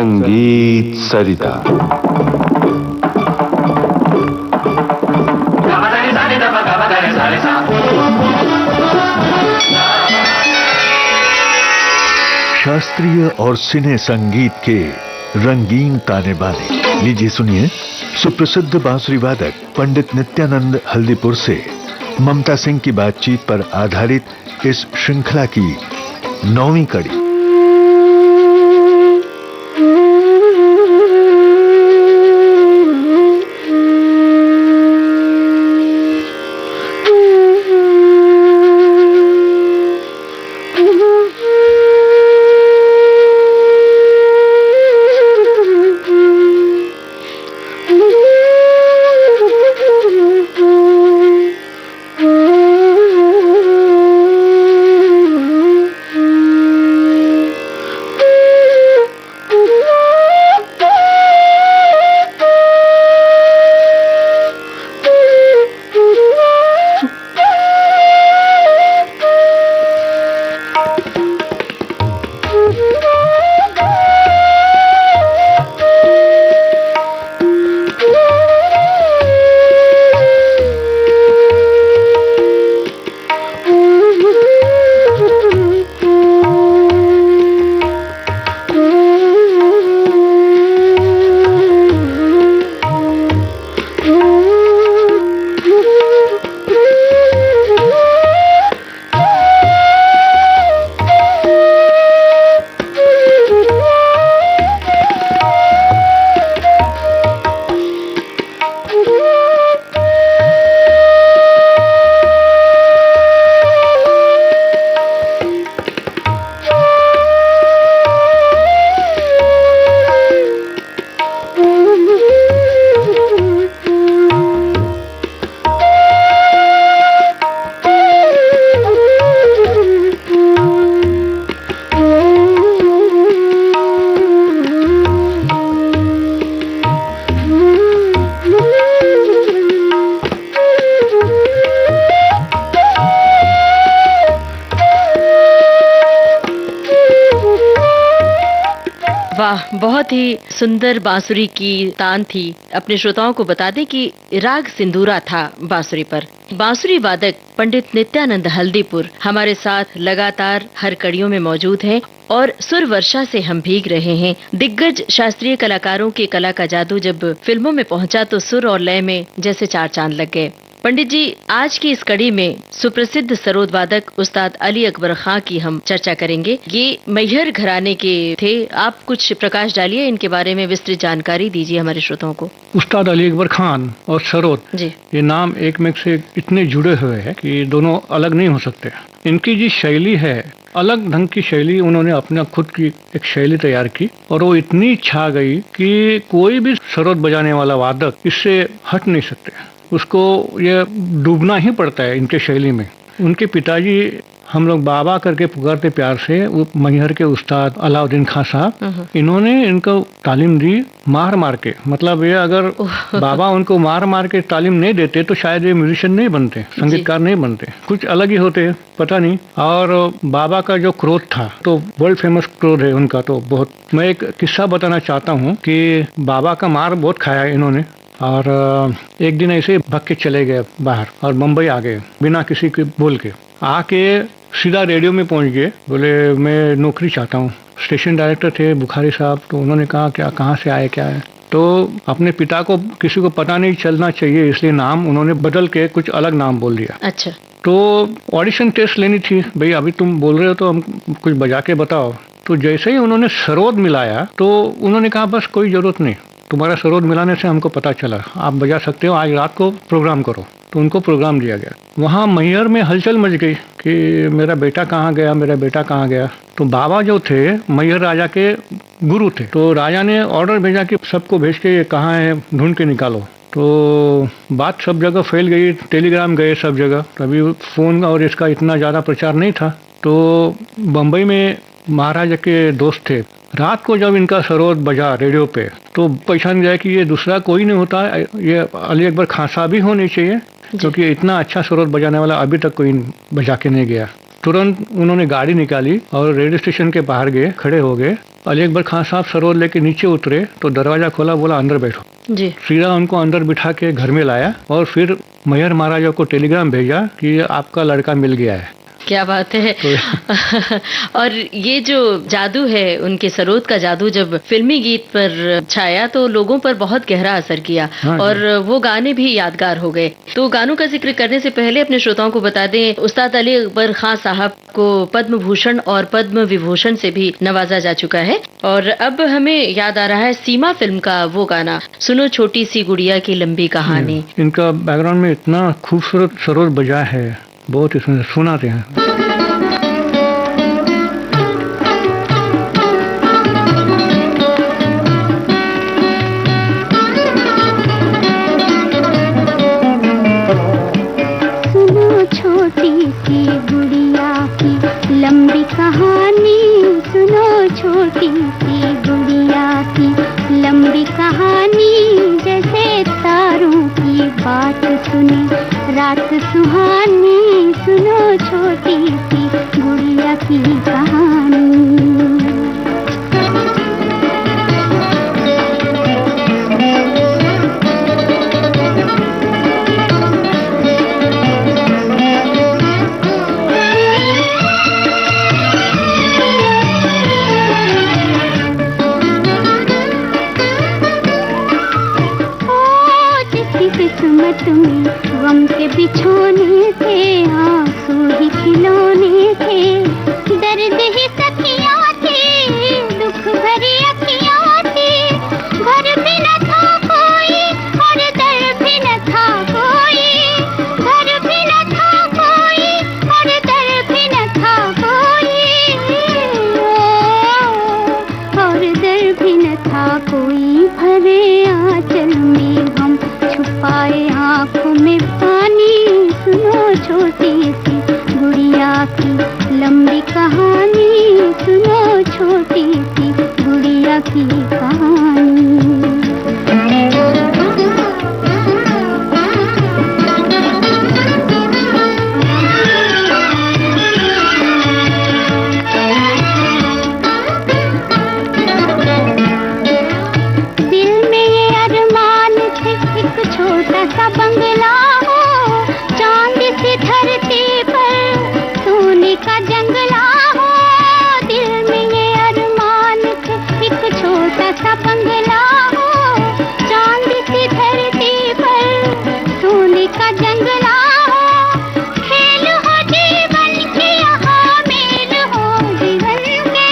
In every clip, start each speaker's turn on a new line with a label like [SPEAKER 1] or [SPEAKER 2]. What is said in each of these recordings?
[SPEAKER 1] संगीत सरिता।
[SPEAKER 2] शास्त्रीय और सिने संगीत के रंगीन ताने बाने। लीजिए सुनिए सुप्रसिद्ध बांसुरी वादक पंडित नित्यानंद हल्दीपुर से ममता सिंह की बातचीत पर आधारित इस श्रृंखला की 9वीं कड़ी।
[SPEAKER 3] वाह, बहुत ही सुंदर बांसुरी की तान थी। अपने श्रोताओं को बता दें कि राग सिंदूरा था बांसुरी पर। बांसुरी वादक पंडित नित्यानंद हल्दीपुर हमारे साथ लगातार हर कड़ियों में मौजूद हैं और सुर वर्षा से हम भीग रहे हैं। दिग्गज शास्त्रीय कलाकारों की कला का जादू जब फिल्मों में पहुंचा तो सुर और लय में जैसे चार चांद लग गए। पंडित जी, आज की इस कड़ी में सुप्रसिद्ध सरोद वादक उस्ताद अली अकबर खां की हम चर्चा करेंगे। ये मैहर घराने के थे। आप कुछ प्रकाश डालिए, इनके बारे में विस्तृत जानकारी दीजिए हमारे श्रोताओं को।
[SPEAKER 4] उस्ताद अली अकबर खान और सरोद
[SPEAKER 3] जी,
[SPEAKER 4] ये नाम एक में से इतने जुड़े हुए हैं कि दोनों अलग नहीं हो सकते। इनकी जो शैली है, अलग ढंग की शैली, उन्होंने अपना खुद की एक शैली तैयार की और वो इतनी छा गई कि कोई भी सरोद बजाने वाला वादक इससे हट नहीं सकते। उसको ये डूबना ही पड़ता है इनके शैली में। उनके पिताजी हम लोग बाबा करके पुकारते प्यार से, वो मैहर के उस्ताद अलाउद्दीन खां साहब, इन्होंने इनको तालीम दी मार मार के। मतलब ये अगर बाबा उनको मार मार के तालीम नहीं देते तो शायद ये म्यूजिशियन नहीं बनते, संगीतकार नहीं बनते, कुछ अलग ही होते, पता नहीं। और बाबा का जो क्रोध था तो वर्ल्ड फेमस क्रोध है उनका। तो बहुत, मैं एक किस्सा बताना चाहता हूँ कि बाबा का मार बहुत खाया इन्होंने। और एक दिन ऐसे भाग के चले गए बाहर और मुंबई आ गए बिना किसी के बोल के। आके सीधा रेडियो में पहुंच गए, बोले मैं नौकरी चाहता हूँ। स्टेशन डायरेक्टर थे बुखारी साहब, तो उन्होंने कहा क्या, कहाँ से आए, क्या है। तो अपने पिता को किसी को पता नहीं चलना चाहिए, इसलिए नाम उन्होंने बदल के कुछ अलग नाम बोल दिया।
[SPEAKER 3] अच्छा।
[SPEAKER 4] तो ऑडिशन टेस्ट लेनी थी, भाई अभी तुम बोल रहे हो तो हम कुछ बजा के बताओ। तो जैसे ही उन्होंने सरोद मिलाया तो उन्होंने कहा बस कोई जरूरत नहीं, तुम्हारा सरोद मिलाने से हमको पता चला, आप बजा सकते हो, आज रात को प्रोग्राम करो। तो उनको प्रोग्राम दिया गया। वहाँ मैहर में हलचल मच गई कि मेरा बेटा कहाँ गया, मेरा बेटा कहाँ गया। तो बाबा जो थे मैहर राजा के गुरु थे, तो राजा ने ऑर्डर भेजा कि सबको भेज के ये कहाँ है ढूंढ के निकालो। तो बात सब जगह फैल गई, टेलीग्राम गए सब जगह। तभी फोन और इसका इतना ज़्यादा प्रचार नहीं था। तो बम्बई में महाराजा के दोस्त थे, रात को जब इनका सरोद बजा रेडियो पे तो पहचान गया कि ये दूसरा कोई नहीं होता, ये अली अकबर खान साहब ही होने चाहिए, क्योंकि इतना अच्छा सरोद बजाने वाला अभी तक कोई बजा के नहीं गया। तुरंत उन्होंने गाड़ी निकाली और रेडियो स्टेशन के बाहर गए, खड़े हो गए। अली अकबर खान साहब सरोवर लेके नीचे उतरे तो दरवाजा खोला, बोला अंदर बैठो
[SPEAKER 3] जी।
[SPEAKER 4] सीधा उनको अंदर बिठा के घर में लाया और फिर मैहर महाराजा को टेलीग्राम भेजा कि आपका लड़का मिल गया है।
[SPEAKER 3] क्या बात है। और ये जो जादू है, उनके सरोद का जादू जब फिल्मी गीत पर छाया तो लोगों पर बहुत गहरा असर किया।
[SPEAKER 4] हाँ,
[SPEAKER 3] और वो गाने भी यादगार हो गए। तो गानों का जिक्र करने से पहले अपने श्रोताओं को बता दें, उस्ताद अली अकबर खान साहब को पद्म भूषण और पद्म विभूषण से भी नवाजा जा चुका है। और अब हमें याद आ रहा है सीमा फिल्म का वो गाना, सुनो छोटी सी गुड़िया की लंबी कहानी।
[SPEAKER 4] इनका बैकग्राउंड में इतना खूबसूरत सरोद बजा है, बहुत इसमें सुनाते हैं।
[SPEAKER 5] सुनो छोटी सी गुड़िया की लंबी कहानी, सुनो छोटी सी गुड़िया की लंबी कहानी, जैसे तारों की बात सुने रात सुहानी, सुनो छोटी सी गुड़िया की कहानी। किस्मत में गम के बिछोने थे, आंसू ही खिलौने थे, दर्द ही सखियां थी, दुख भरी अखियां थी, घर भी न था कोई और दर भी न था कोई, घर भी न था कोई और दर भी न था कोई, और दर भी न था कोई, भरे आंचल में हम छुपाए आँखों में पानी, सुनो छोटी सी गुड़िया की लंबी कहानी, सुनो छोटी सी गुड़िया की कहानी। दिल में ये अरमान थे, एक छोटा सा बंगला हो, चांद सी धरती पर सोने का जंगला हो, दिल में ये अरमान थे, एक छोटा सा बंगला हो, चांद सी धरती पर सोने का जंगला हो, खेल हो जीवन के यहाँ मेल हो जीवन के,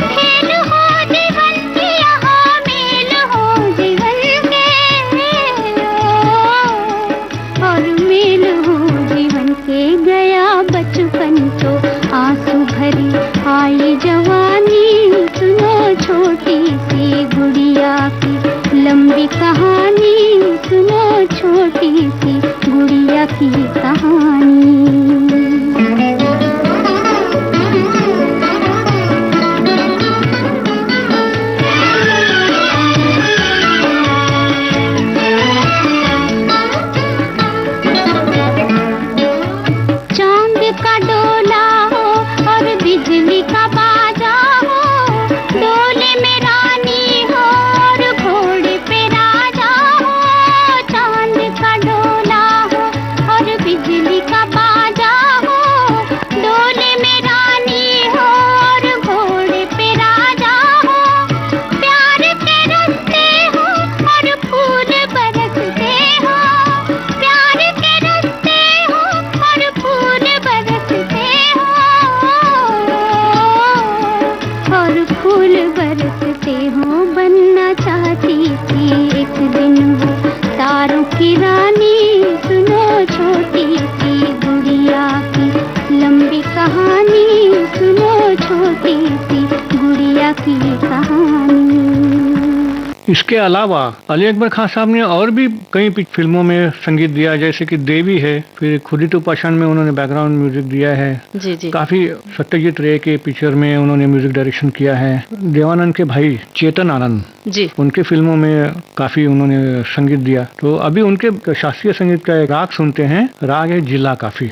[SPEAKER 5] खेल हो जीवन के यहाँ मेल हो जीवन के, और मेल हो जीवन के, गया बचपन तो आंसू भरी आई जवानी, सुनो छोटी सी गुड़िया की लंबी कहानी, सुनो छोटी सी गुड़िया की कहानी। चांद का डोला हो और बिजली का बाजा हो, डोले में रानी हो और घोड़े पे राजा हो, चांद का डोला हो और बिजली का बाजा हो, डोले में रानी हो और घोड़े पे राजा हो, प्यार के रस्ते हो और फूल बरसते हो, प्यार के रस्ते हो और फूल बरसते हो, और फूल बरसते हो, बनना चाहती थी एक दिन वो तारों की रानी, सुनो छोटी सी गुड़िया की लंबी कहानी, सुनो छोटी सी गुड़िया की कहानी।
[SPEAKER 4] इसके अलावा अली अकबर खान साहब ने और भी कई फिल्मों में संगीत दिया, जैसे कि देवी है, फिर खुदी तो पाषाण में उन्होंने बैकग्राउंड म्यूजिक दिया है।
[SPEAKER 3] जी जी।
[SPEAKER 4] काफी सत्यजीत रे के पिक्चर में उन्होंने म्यूजिक डायरेक्शन किया है। देवानंद के भाई चेतन आनंद
[SPEAKER 3] जी।
[SPEAKER 4] उनके फिल्मों में काफी उन्होंने संगीत दिया। तो अभी उनके शास्त्रीय संगीत का एक राग सुनते हैं, राग है जिला काफी।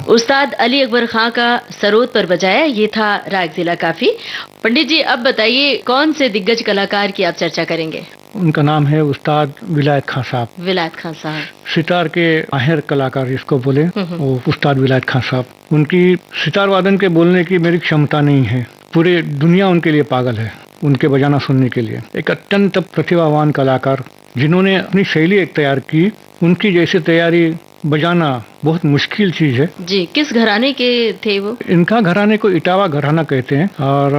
[SPEAKER 3] उस्ताद अली अकबर खां का सरोद पर बजाया ये था राग जिला काफी। पंडित जी अब बताइए कौन से दिग्गज कलाकार की आप चर्चा करेंगे?
[SPEAKER 4] उनका नाम है उस्ताद विलायत खां साहब।
[SPEAKER 3] विलायत खां साहब
[SPEAKER 4] सितार के माहिर कलाकार जिसको बोले वो उस्ताद विलायत खां साहब। उनकी सितार वादन के बोलने की मेरी क्षमता नहीं है, पूरे दुनिया उनके लिए पागल है उनके बजाना सुनने के लिए। एक अत्यंत प्रतिभावान कलाकार जिन्होंने अपनी शैली एक तैयार की, उनकी जैसी तैयारी बजाना बहुत मुश्किल चीज है।
[SPEAKER 3] जी, किस घराने के थे वो?
[SPEAKER 4] इनका घराने को इटावा घराना कहते हैं और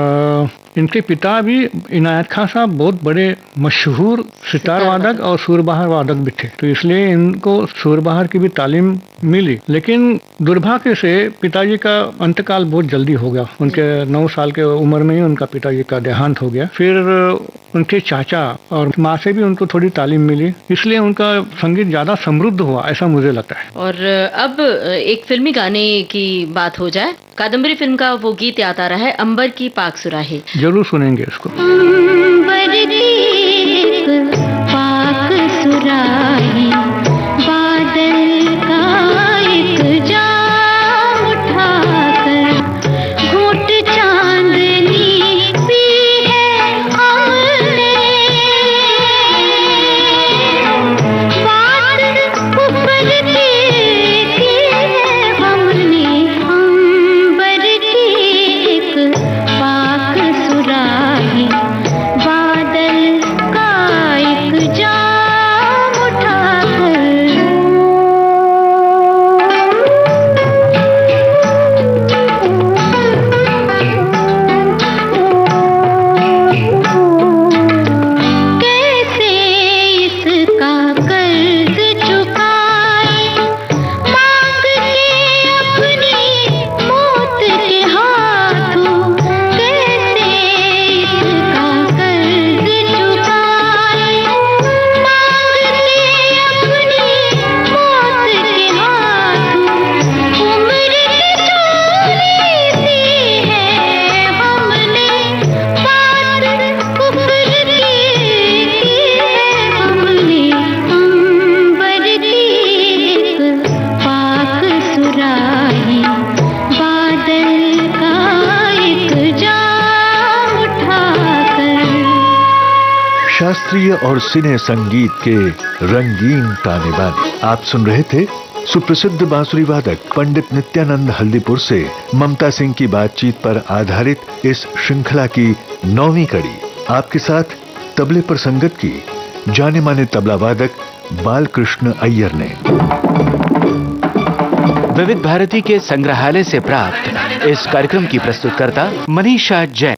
[SPEAKER 4] इनके पिता भी इनायत खां साहब बहुत बड़े मशहूर सितार वादक और सुरबहार वादक भी थे, तो इसलिए इनको सुरबहार की भी तालीम मिली। लेकिन दुर्भाग्य से पिताजी का अंतकाल बहुत जल्दी हो गया। उनके 9 साल के उम्र में ही उनका पिताजी का देहांत हो गया। फिर उनके चाचा और माँ से भी उनको थोड़ी तालीम मिली, इसलिए उनका संगीत ज्यादा समृद्ध हुआ ऐसा मुझे लगता है।
[SPEAKER 3] और अब एक फिल्मी गाने की बात हो जाए। कादम्बरी फिल्म का वो गीत याद आ रहा है, अंबर की पाक सुराही।
[SPEAKER 4] जरूर सुनेंगे इसको।
[SPEAKER 5] अंबर की पाक सुराही, बादल का एक जाम उठाकर, घूंट चांदनी पी है हमने, बात ऊपर की है हमने। अंबर की एक पाक सुराही, बादल का एक जाम उठाकर। कैसे इसका कर्ज चुकाए, मांग के अपनी मौत के हाथों। कैसे इसका कर्ज चुकाए, मांग के अपनी मौत के हाथों। उम्र की चोरी सी है हमने, बात कुफर की है हमने। अंबर की एक पाक सुराही, बादल का एक जाम उठाकर।
[SPEAKER 2] शास्त्रीय और सिने संगीत के रंगीन ताने बाने। आप सुन रहे थे सुप्रसिद्ध बांसुरी वादक पंडित नित्यानंद हल्दीपुर से ममता सिंह की बातचीत पर आधारित इस श्रृंखला की 9वीं कड़ी। आपके साथ तबले पर संगत की जाने माने तबला वादक बालकृष्ण अय्यर ने।
[SPEAKER 6] विविध भारती के संग्रहालय से प्राप्त इस कार्यक्रम की प्रस्तुतकर्ता मनीषा जैन।